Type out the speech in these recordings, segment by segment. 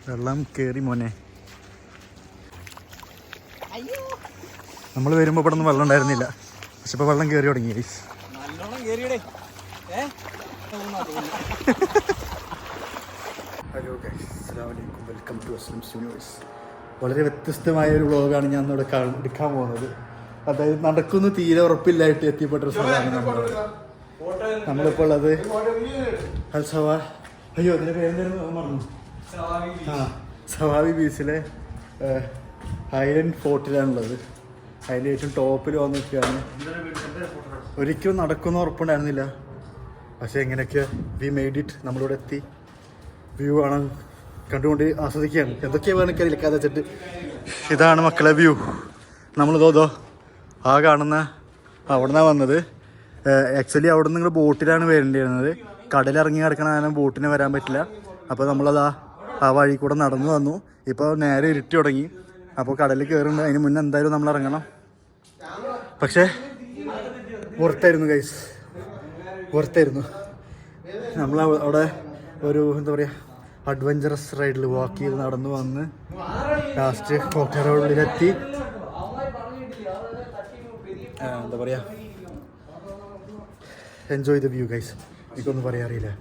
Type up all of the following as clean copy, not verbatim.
വെള്ളം കയറി മോനെ. നമ്മൾ വരുമ്പോൾ ഇവിടെ ഒന്നും വെള്ളം ഉണ്ടായിരുന്നില്ല, പക്ഷെ ഇപ്പോൾ വെള്ളം കയറി തുടങ്ങി. ഹലോ ഗൈസ്, അസ്സലാമു അലൈക്കും, വെൽക്കം ടു അസ്ലംസ് യൂണിവേഴ്സ്. വളരെ വ്യത്യസ്തമായ ഒരു വ്ളോഗാണ് ഞാൻ ഇവിടെ എടുക്കാൻ പോകുന്നത്. അതായത് നടക്കുന്നു തീരെ ഉറപ്പില്ലായിട്ട് എത്തിപ്പെട്ടൊരു സ്ഥലമാണ് നമ്മളിപ്പോൾ ഉള്ളത്. അയ്യോ അതിൻ്റെ പേരെന്തായിരുന്നു മറന്നു. സവാബി ബീച്ചിലെ ഐലൻഡ് ഫോർട്ടിലാണുള്ളത്. അതിൻ്റെ ഏറ്റവും ടോപ്പിൽ വന്നിരിക്കുകയാണ്. ഒരിക്കലും നടക്കുന്ന ഉറപ്പുണ്ടായിരുന്നില്ല, പക്ഷേ എങ്ങനെയൊക്കെ വി മെയ്ഡ് ഇറ്റ്. നമ്മളിവിടെ എത്തി, വ്യൂ ആണ് കണ്ടുകൊണ്ട് ആസ്വദിക്കുകയാണ്. എന്തൊക്കെയാണ് എനിക്കറിയില്ല കഥ വെച്ചിട്ട്. ഇതാണ് മക്കളെ വ്യൂ. നമ്മൾ തോതോ ആ കാണുന്ന അവിടെ നിന്നാണ് വന്നത്. ആക്ച്വലി അവിടെ നിന്ന് നിങ്ങൾ ബോട്ടിലാണ് വരേണ്ടിയിരുന്നത്. കടലിറങ്ങി കിടക്കണ കാരണം ബോട്ടിന് വരാൻ പറ്റില്ല. അപ്പോൾ നമ്മളതാ ആ വഴി കൂടെ നടന്നു വന്നു. ഇപ്പോൾ നേരെ ഇരുട്ടി തുടങ്ങി. അപ്പോൾ കടലിൽ കയറുന്നുണ്ട്. അതിന് മുന്നേ എന്തായാലും നമ്മൾ ഇറങ്ങണം. പക്ഷേ പുറത്തായിരുന്നു ഗൈസ്, പുറത്തായിരുന്നു. നമ്മൾ അവിടെ ഒരു എന്താ പറയുക അഡ്വഞ്ചറസ് റൈഡിൽ വാക്ക് ചെയ്ത് നടന്നു വന്ന് ലാസ്റ്റ് കോട്ടയറോഡിലെത്തി. എന്താ പറയുക, എൻജോയ് ദ വ്യൂ ഗൈസ്. എനിക്കൊന്നും പറയാറിയില്ല.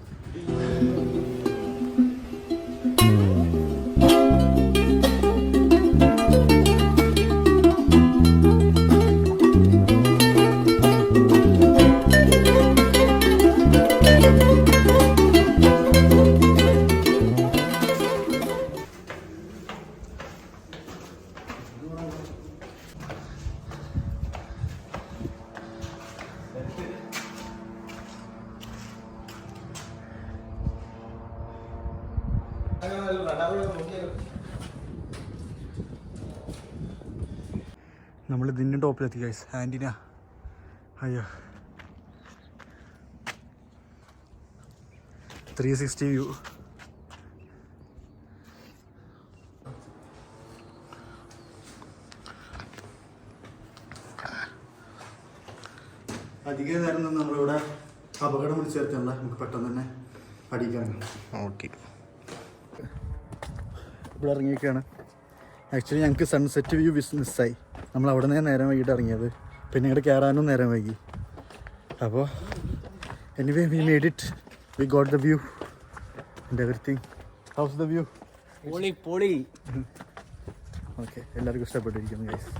നമ്മൾ ഇതിൻ്റെ ടോപ്പിലെത്തി ഗൈസ്. ആൻറ്റിന അയ്യോ 360 വ്യൂ. അധികം നേരം നിന്ന് നമ്മളിവിടെ അപകടം വിളിച്ച് ചേർക്കാനുള്ള നമുക്ക് പെട്ടെന്ന് തന്നെ അടിക്കണം. ഓക്കെ, ഇവിടെ ഇറങ്ങിയൊക്കെയാണ്. ആക്ച്വലി ഞങ്ങൾക്ക് സൺസെറ്റ് വ്യൂ മിസ്സായി. നമ്മൾ അവിടെ നിന്ന് നേരം വൈകിട്ട് ഇറങ്ങിയത്. പിന്നെ ഇങ്ങോട്ട് കയറാനും നേരം വൈകി. അപ്പോൾ anyway we made it. We got the view and everything. House the view? പൊളി. ഓക്കെ, എല്ലാവർക്കും ഇഷ്ടപ്പെട്ടിരിക്കുന്നു ഗൈസ്.